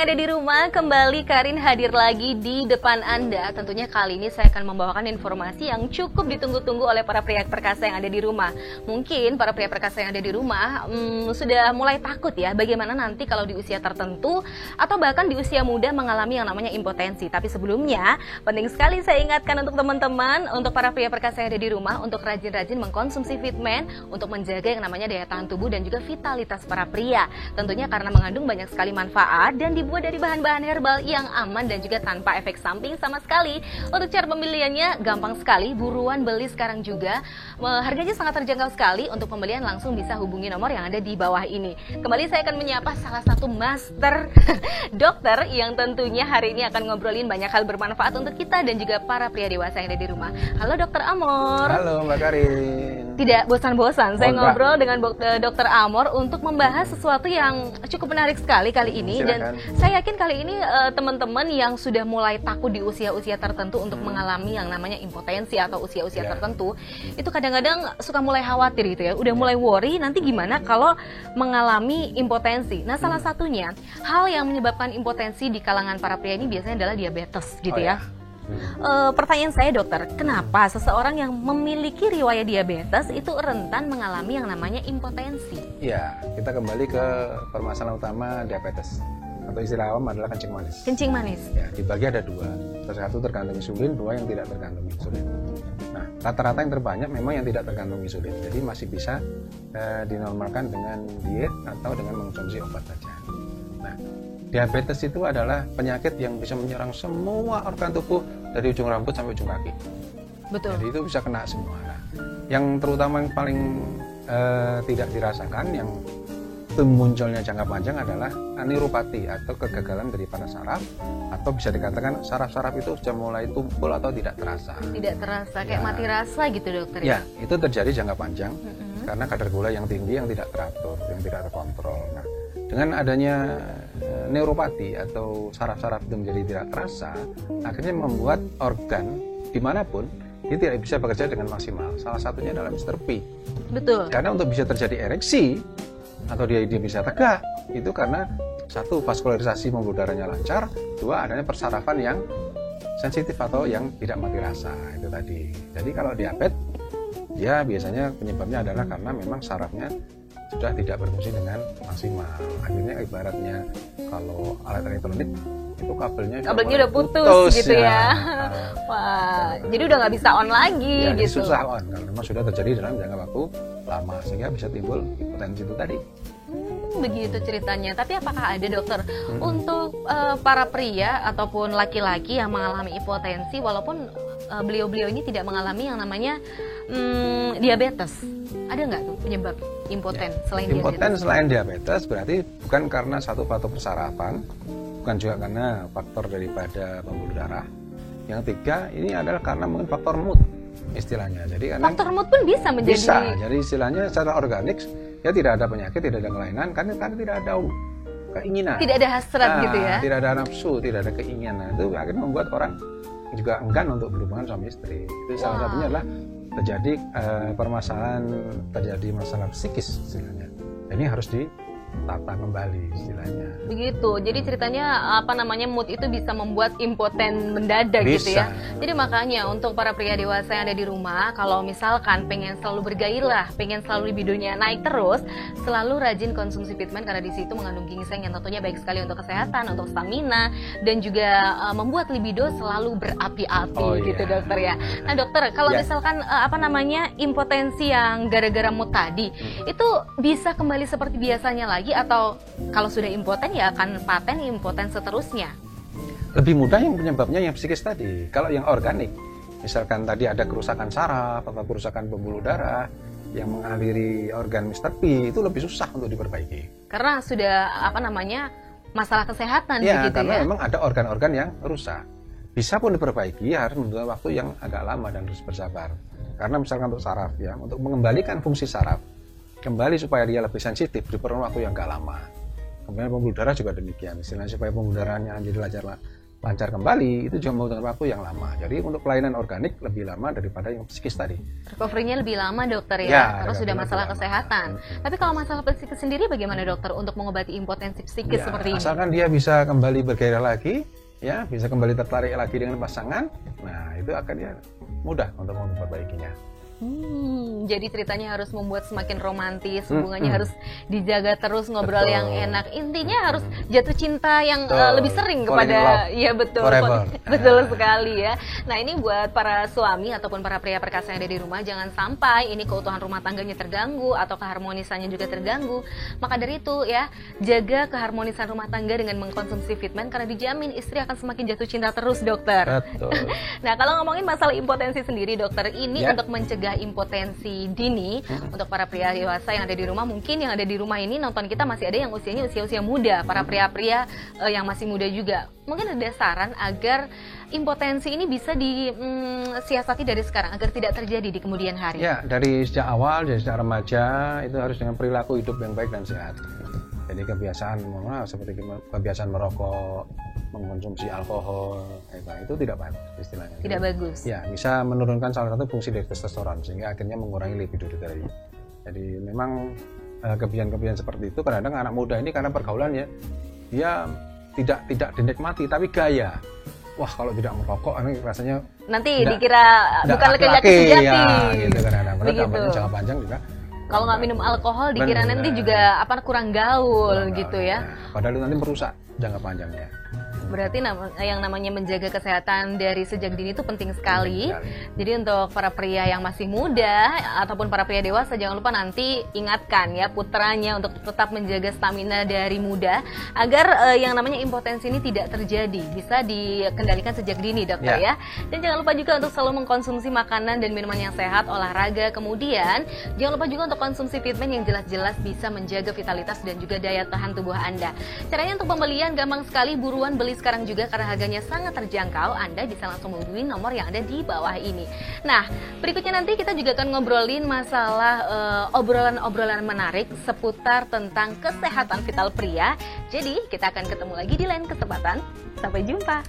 yang ada di rumah, kembali Karin hadir lagi di depan Anda. Tentunya kali ini saya akan membawakan informasi yang cukup ditunggu-tunggu oleh para pria perkasa yang ada di rumah. Mungkin para pria perkasa yang ada di rumah sudah mulai takut ya bagaimana nanti kalau di usia tertentu atau bahkan di usia muda mengalami yang namanya impotensi. Tapi sebelumnya, penting sekali saya ingatkan untuk teman-teman, untuk para pria perkasa yang ada di rumah, untuk rajin-rajin mengkonsumsi Fitman untuk menjaga yang namanya daya tahan tubuh dan juga vitalitas para pria. Tentunya karena mengandung banyak sekali manfaat dan dibuat dari bahan-bahan herbal yang aman dan juga tanpa efek samping sama sekali. Untuk cara pembeliannya gampang sekali, buruan beli sekarang juga. Harganya sangat terjangkau sekali. Untuk pembelian langsung bisa hubungi nomor yang ada di bawah ini. Kembali saya akan menyapa salah satu master dokter yang tentunya hari ini akan ngobrolin banyak hal bermanfaat untuk kita dan juga para pria dewasa yang ada di rumah. Halo Dokter Amor. Halo Mbak Karin. Tidak bosan-bosan saya ngobrol dengan Dokter Amor untuk membahas sesuatu yang cukup menarik sekali kali ini. Silakan. Dan saya yakin kali ini teman-teman yang sudah mulai takut di usia-usia tertentu untuk mengalami yang namanya impotensi atau usia-usia tertentu, itu kadang-kadang suka mulai khawatir gitu ya, udah mulai worry nanti gimana kalau mengalami impotensi. Nah, salah satunya hal yang menyebabkan impotensi di kalangan para pria ini biasanya adalah diabetes gitu ya. Pertanyaan saya dokter, kenapa seseorang yang memiliki riwayat diabetes itu rentan mengalami yang namanya impotensi? Ya, kita kembali ke permasalahan utama diabetes atau istilah awam adalah kencing manis. Kencing manis. Ya, dibagi ada dua, satu tergantung insulin, dua yang tidak tergantung insulin. Nah, rata-rata yang terbanyak memang yang tidak tergantung insulin, jadi masih bisa dinormalkan dengan diet atau dengan mengkonsumsi obat saja. Nah, diabetes itu adalah penyakit yang bisa menyerang semua organ tubuh dari ujung rambut sampai ujung kaki. Betul. Jadi itu bisa kena semua. Nah, yang terutama yang paling tidak dirasakan, yang munculnya jangka panjang adalah neuropati atau kegagalan daripada saraf, atau bisa dikatakan saraf-saraf itu sudah mulai tumpul atau tidak terasa. Tidak terasa, kayak mati rasa gitu dokter ya? Itu terjadi jangka panjang karena kadar gula yang tinggi yang tidak teratur, yang tidak terkontrol. Nah, dengan adanya neuropati atau saraf-saraf itu menjadi tidak terasa, akhirnya membuat organ dimanapun dia tidak bisa bekerja dengan maksimal. Salah satunya adalah Mr. P. Betul. Karena untuk bisa terjadi ereksi atau dia bisa tegak, itu karena satu, vaskularisasi pembuluh darahnya lancar, dua, adanya persarafan yang sensitif atau yang tidak mati rasa itu tadi. Jadi kalau diabetes, ya biasanya penyebabnya adalah karena memang sarafnya sudah tidak berfungsi dengan maksimal. Akhirnya ibaratnya kalau alat elektronik itu kabelnya udah putus gitu ya. Wah, jadi udah nggak bisa on lagi ya, gitu. Susah on kalau memang sudah terjadi dalam jangka waktu lama sehingga bisa timbul impotensi itu tadi. Begitu ceritanya. Tapi apakah ada dokter untuk para pria ataupun laki-laki yang mengalami impotensi walaupun beliau-beliau ini tidak mengalami yang namanya diabetes? Ada nggak tuh penyebab impoten selain diabetes? Impoten selain diabetes berarti bukan karena satu faktor persarafan, bukan juga karena faktor daripada pembuluh darah. Yang tiga ini adalah karena mungkin faktor mood istilahnya. Jadi karena faktor mood pun bisa menjadi. Bisa. Jadi istilahnya secara organik ya tidak ada penyakit, tidak ada kelainan, karena tidak ada keinginan. Tidak ada hasrat gitu ya. Tidak ada nafsu, tidak ada keinginan. Itu akhirnya membuat orang juga enggan untuk berhubungan suami istri. Itu salah satunya adalah terjadi permasalahan, terjadi masalah psikis istilahnya. Ini harus ditata kembali istilahnya. Begitu. Jadi ceritanya mood itu bisa membuat impoten mendadak gitu ya. Jadi makanya untuk para pria dewasa yang ada di rumah, kalau misalkan pengen selalu bergairah, pengen selalu libidonya naik terus, selalu rajin konsumsi Fitman karena di situ mengandung ginseng yang tentunya baik sekali untuk kesehatan, untuk stamina dan juga membuat libido selalu berapi-api gitu dokter ya. Nah dokter, kalau misalkan impotensi yang gara-gara mood tadi, itu bisa kembali seperti biasanya lagi atau kalau sudah impoten ya akan paten impoten seterusnya? Lebih mudah yang penyebabnya yang psikis tadi. Kalau yang organik, misalkan tadi ada kerusakan saraf atau kerusakan pembuluh darah yang mengaliri organ Mr. P, itu lebih susah untuk diperbaiki. Karena sudah masalah kesehatan ya, begitu karena ya. memang ada organ-organ yang rusak. Bisa pun diperbaiki, harus membutuhkan waktu yang agak lama dan harus bersabar. Karena misalkan untuk saraf ya, untuk mengembalikan fungsi saraf kembali supaya dia lebih sensitif diperlukan waktu yang agak lama. Kemudian pembuluh darah juga demikian, istilahnya supaya pembuluh darahnya jadi lancar kembali itu juga membutuhkan waktu yang lama. Jadi untuk kelainan organik lebih lama daripada yang psikis tadi. Recovery-nya lebih lama dokter Ya, ya, karena sudah recovery masalah lebih kesehatan. Tapi kalau masalah psikis sendiri bagaimana dokter untuk mengobati impotensi psikis Ya, seperti ini? asalkan dia bisa kembali bergairah lagi, ya bisa kembali tertarik lagi dengan pasangan, nah itu akan ya mudah untuk memperbaikinya. Jadi ceritanya harus membuat semakin romantis, hubungannya harus dijaga terus, ngobrol Betul. yang enak. Intinya harus jatuh cinta yang Betul. lebih sering Falling in kepada, love ya betul, forever. betul sekali ya. Nah ini buat para suami ataupun para pria perkasa yang ada di rumah, jangan sampai ini keutuhan rumah tangganya terganggu atau keharmonisannya juga terganggu. Maka dari itu ya, jaga keharmonisan rumah tangga dengan mengkonsumsi Fitman karena dijamin istri akan semakin jatuh cinta terus dokter. Betul. Nah, kalau ngomongin masalah impotensi sendiri, dokter, ini Ya. untuk mencegah impotensi dini untuk para pria dewasa yang ada di rumah, mungkin yang ada di rumah ini nonton kita masih ada yang usianya usia-usia muda, para pria-pria yang masih muda juga. Mungkin ada saran agar impotensi ini bisa disiasati dari sekarang agar tidak terjadi di kemudian hari. Ya, dari sejak awal, dari sejak remaja itu harus dengan perilaku hidup yang baik dan sehat. Jadi kebiasaan seperti kebiasaan merokok, mengkonsumsi alkohol, itu tidak bagus istilahnya. Tidak bagus. Ya, bisa menurunkan salah satu fungsi dari testosteron sehingga akhirnya mengurangi libido tadi. Jadi memang kebiasaan-kebiasaan seperti itu kadang-kadang anak muda ini karena pergaulan ya, dia tidak dinikmati tapi gaya. Wah, kalau tidak merokok ini rasanya nanti dikira bukan laki-laki sejati. Ya, gitu kadang-kadang. Begitu. Jangka panjang juga. Kalau nggak minum alkohol dikira Benar. nanti juga kurang gaul gitu ya. Padahal itu nanti merusak jangka panjangnya. Berarti yang namanya menjaga kesehatan dari sejak dini itu penting sekali. Penting sekali. Jadi untuk para pria yang masih muda ataupun para pria dewasa, jangan lupa nanti ingatkan ya putranya untuk tetap menjaga stamina dari muda agar yang namanya impotensi ini tidak terjadi. Bisa dikendalikan sejak dini dokter ya. Dan jangan lupa juga untuk selalu mengkonsumsi makanan dan minuman yang sehat, olahraga. Kemudian jangan lupa juga untuk konsumsi Fitman yang jelas-jelas bisa menjaga vitalitas dan juga daya tahan tubuh Anda. Caranya untuk pembelian gampang sekali, buruan beli sekarang juga karena harganya sangat terjangkau. Anda bisa langsung menghubungi nomor yang ada di bawah ini. Nah, berikutnya nanti kita juga akan ngobrolin masalah obrolan-obrolan menarik seputar tentang kesehatan vital pria. Jadi, kita akan ketemu lagi di lain kesempatan. Sampai jumpa.